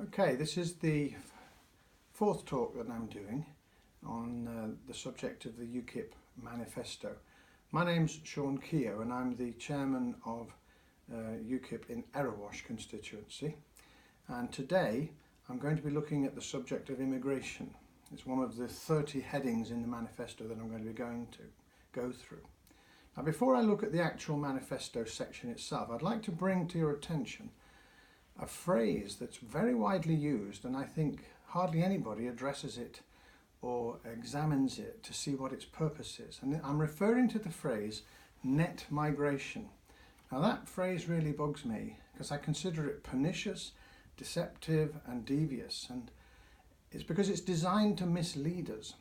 Okay, this is the fourth talk that I'm doing on the subject of the UKIP manifesto. My name's Kehoe and I'm the chairman of UKIP in Erewash constituency, and today I'm going to be looking at the subject of immigration. It's one of the 30 headings in the manifesto that I'm going to be going to go through. Now, before I look at the actual manifesto section itself, I'd like to bring to your attention a phrase that's very widely used, and I think hardly anybody addresses it or examines it to see what its purpose is. And I'm referring to the phrase net migration. Now, that phrase really bugs me because I consider it pernicious, deceptive and devious, and it's because it's designed to mislead us.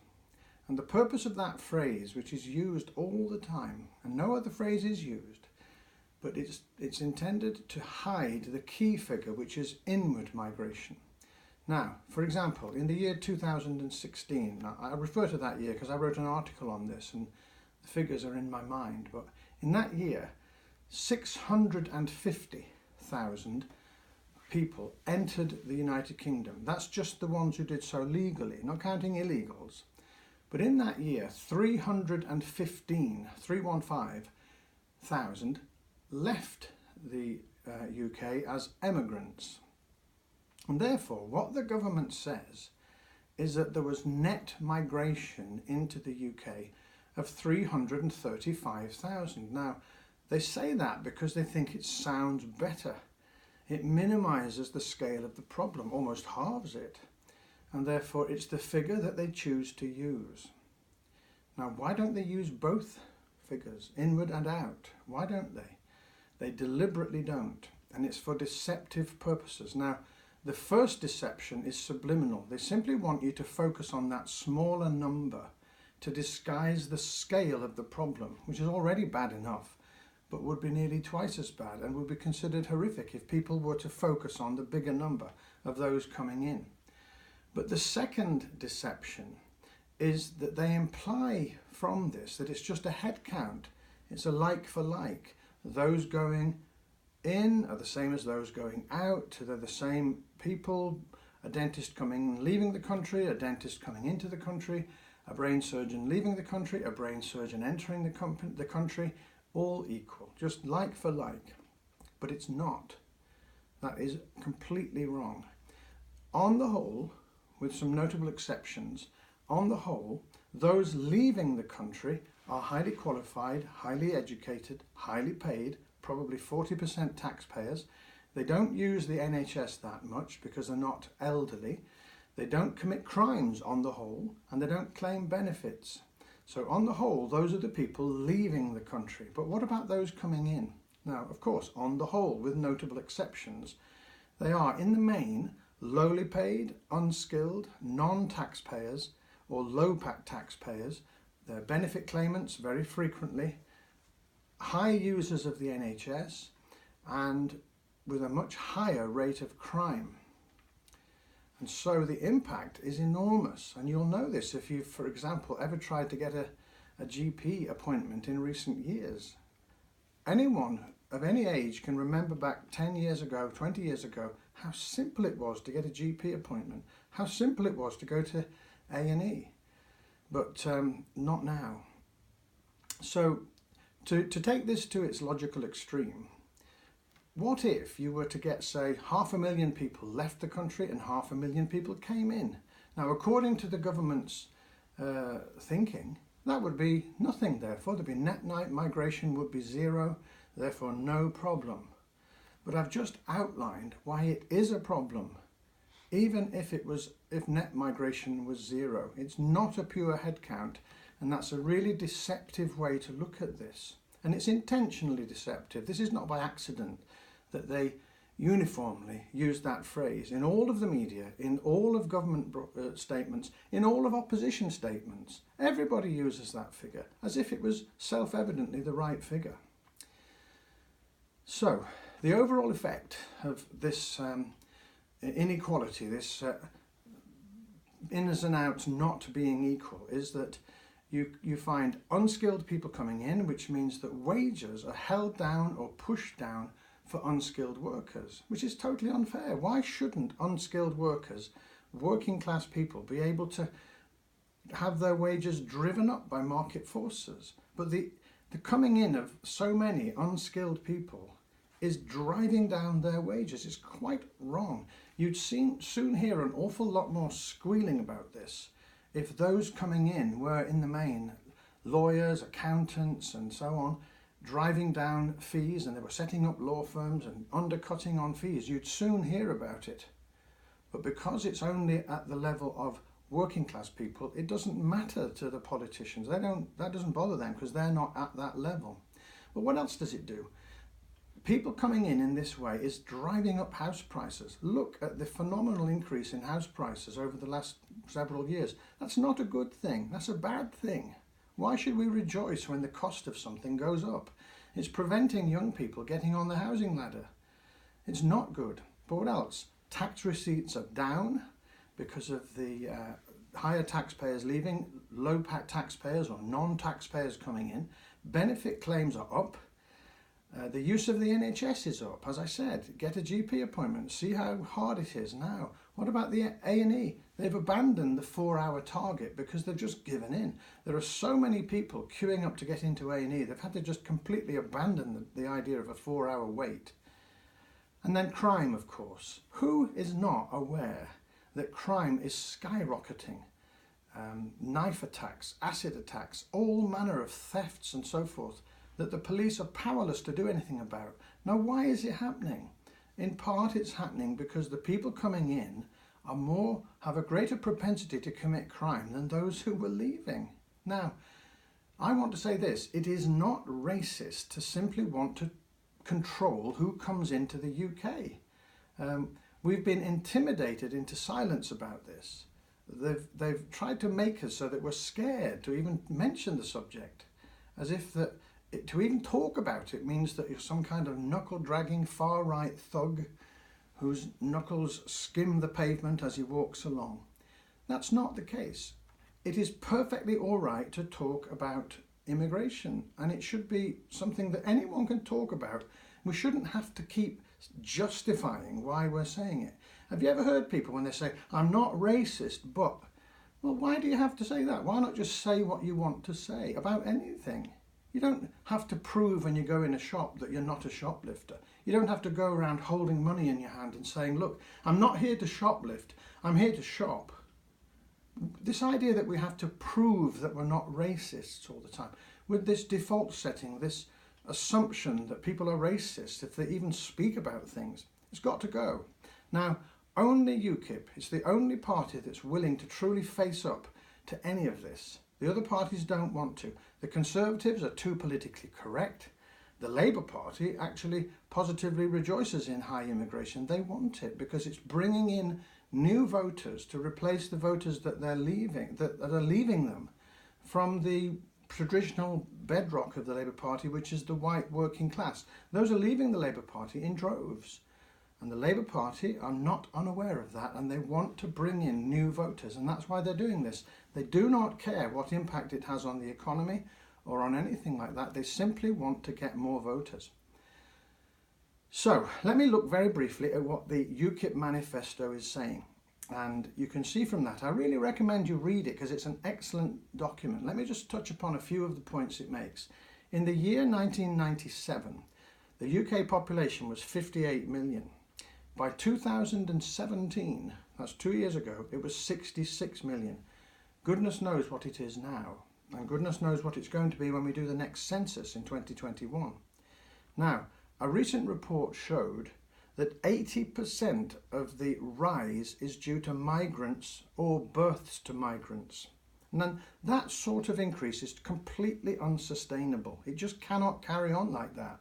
And the purpose of that phrase, which is used all the time, and no other phrase is used, but it's intended to hide the key figure, which is inward migration. Now, for example, in the year 2016, now I refer to that year because I wrote an article on this and the figures are in my mind, but in that year, 650,000 people entered the United Kingdom. That's just the ones who did so legally, not counting illegals. But in that year, 315,000 left the UK as emigrants. And therefore, what the government says is that there was net migration into the UK of 335,000. Now, they say that because they think it sounds better. It minimises the scale of the problem, almost halves it. And therefore, it's the figure that they choose to use. Now, why don't they use both figures, inward and out? Why don't they? They deliberately don't, and it's for deceptive purposes. Now, the first deception is subliminal. They simply want you to focus on that smaller number to disguise the scale of the problem, which is already bad enough, but would be nearly twice as bad and would be considered horrific if people were to focus on the bigger number of those coming in. But the second deception is that they imply from this that it's just a head count. It's a like for like. Those going in are the same as those going out. They're the same people. A dentist coming and leaving the country, a dentist coming into the country, a brain surgeon leaving the country, a brain surgeon entering the country, all equal, just like for like. But it's not. That is completely wrong. On the whole, with some notable exceptions, on the whole, those leaving the country are highly qualified, highly educated, highly paid, probably 40% taxpayers. They don't use the NHS that much because they're not elderly. They don't commit crimes on the whole, and they don't claim benefits. So on the whole, those are the people leaving the country. But what about those coming in? Now, of course, on the whole, with notable exceptions, they are in the main lowly paid, unskilled, non-taxpayers or low taxpayers. They're benefit claimants very frequently, high users of the NHS, and with a much higher rate of crime. And so the impact is enormous. And you'll know this if you've, for example, ever tried to get a GP appointment in recent years. Anyone of any age can remember back 10 years ago, 20 years ago, how simple it was to get a GP appointment, how simple it was to go to A&E. But not now. So to take this to its logical extreme, what if you were to get, say, 500,000 people left the country and 500,000 people came in? Now, according to the government's thinking, that would be nothing, therefore. There'd be net migration would be zero, therefore no problem. But I've just outlined why it is a problem. Even if net migration was zero. It's not a pure head count, and that's a really deceptive way to look at this. And it's intentionally deceptive. This is not by accident that they uniformly use that phrase in all of the media, in all of government statements, in all of opposition statements. Everybody uses that figure as if it was self-evidently the right figure. So, the overall effect of this inequality, this ins and outs not being equal, is that you find unskilled people coming in, which means that wages are held down or pushed down for unskilled workers, which is totally unfair. Why shouldn't unskilled workers, working class people, be able to have their wages driven up by market forces? But the coming in of so many unskilled people is driving down their wages. It's quite wrong. You'd soon hear an awful lot more squealing about this if those coming in were, in the main, lawyers, accountants and so on, driving down fees, and they were setting up law firms and undercutting on fees. You'd soon hear about it. But because it's only at the level of working class people, it doesn't matter to the politicians. That doesn't bother them because they're not at that level. But what else does it do? People coming in this way is driving up house prices. Look at the phenomenal increase in house prices over the last several years. That's not a good thing. That's a bad thing. Why should we rejoice when the cost of something goes up? It's preventing young people getting on the housing ladder. It's not good. But what else? Tax receipts are down because of the higher taxpayers leaving, low taxpayers or non-taxpayers coming in. Benefit claims are up. The use of the NHS is up. As I said, get a GP appointment. See how hard it is now. What about the A&E? They've abandoned the 4-hour target because they've just given in. There are so many people queuing up to get into A&E. They've had to just completely abandon the idea of a 4-hour wait. And then crime, of course. Who is not aware that crime is skyrocketing? Knife attacks, acid attacks, all manner of thefts and so forth, that the police are powerless to do anything about. Now, why is it happening? In part, it's happening because the people coming in have a greater propensity to commit crime than those who were leaving. Now, I want to say this: it is not racist to simply want to control who comes into the UK. We've been intimidated into silence about this. They've tried to make us so that we're scared to even mention the subject, as if to even talk about it means that you're some kind of knuckle-dragging far-right thug whose knuckles skim the pavement as he walks along. That's not the case. It is perfectly all right to talk about immigration, and it should be something that anyone can talk about. We shouldn't have to keep justifying why we're saying it. Have you ever heard people when they say, "I'm not racist, but..." Well, why do you have to say that? Why not just say what you want to say about anything? You don't have to prove when you go in a shop that you're not a shoplifter. You don't have to go around holding money in your hand and saying, "Look, I'm not here to shoplift, I'm here to shop." This idea that we have to prove that we're not racists all the time, with this default setting, this assumption that people are racist if they even speak about things, it's got to go. Now, only UKIP is the only party that's willing to truly face up to any of this. The other parties don't want to. The Conservatives are too politically correct. The Labour Party actually positively rejoices in high immigration. They want it because it's bringing in new voters to replace the voters that are leaving them from the traditional bedrock of the Labour Party, which is the white working class. Those are leaving the Labour Party in droves. And the Labour Party are not unaware of that, and they want to bring in new voters, and that's why they're doing this. They do not care what impact it has on the economy or on anything like that. They simply want to get more voters. So let me look very briefly at what the UKIP manifesto is saying. And you can see from that, I really recommend you read it because it's an excellent document. Let me just touch upon a few of the points it makes. In the year 1997, the UK population was 58 million. By 2017, that's 2 years ago, it was 66 million. Goodness knows what it is now, and goodness knows what it's going to be when we do the next census in 2021. Now, a recent report showed that 80% of the rise is due to migrants or births to migrants. And then that sort of increase is completely unsustainable. It just cannot carry on like that.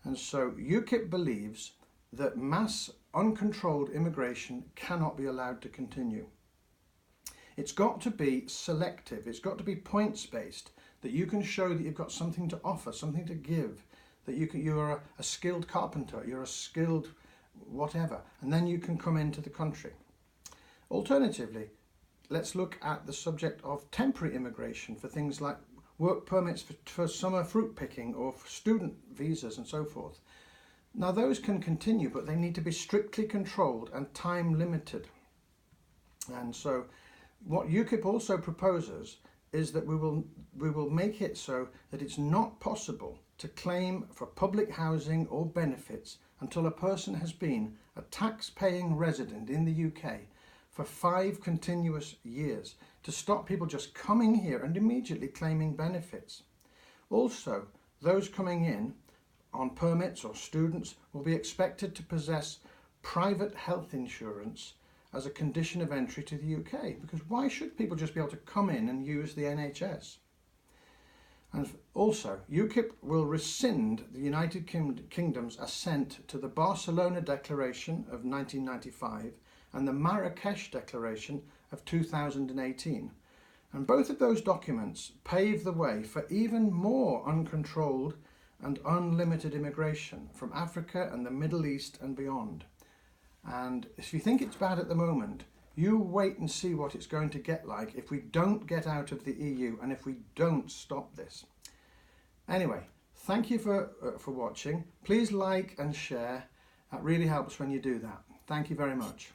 And so UKIP believes that mass uncontrolled immigration cannot be allowed to continue. It's got to be selective, it's got to be points-based, that you can show that you've got something to offer, something to give, that you're a skilled carpenter, you're a skilled whatever, and then you can come into the country. Alternatively, let's look at the subject of temporary immigration for things like work permits for summer fruit picking or for student visas and so forth. Now those can continue, but they need to be strictly controlled and time limited. And so what UKIP also proposes is that we will make it so that it's not possible to claim for public housing or benefits until a person has been a tax-paying resident in the UK for 5 continuous years, to stop people just coming here and immediately claiming benefits. Also, those coming in on permits or students will be expected to possess private health insurance as a condition of entry to the UK, because why should people just be able to come in and use the NHS? And also, UKIP will rescind the United Kingdom's assent to the Barcelona Declaration of 1995 and the Marrakesh Declaration of 2018. And both of those documents pave the way for even more uncontrolled and unlimited immigration from Africa and the Middle East and beyond. And if you think it's bad at the moment, you wait and see what it's going to get like if we don't get out of the EU and if we don't stop this. Anyway, thank you for watching. Please like and share. That really helps when you do that. Thank you very much.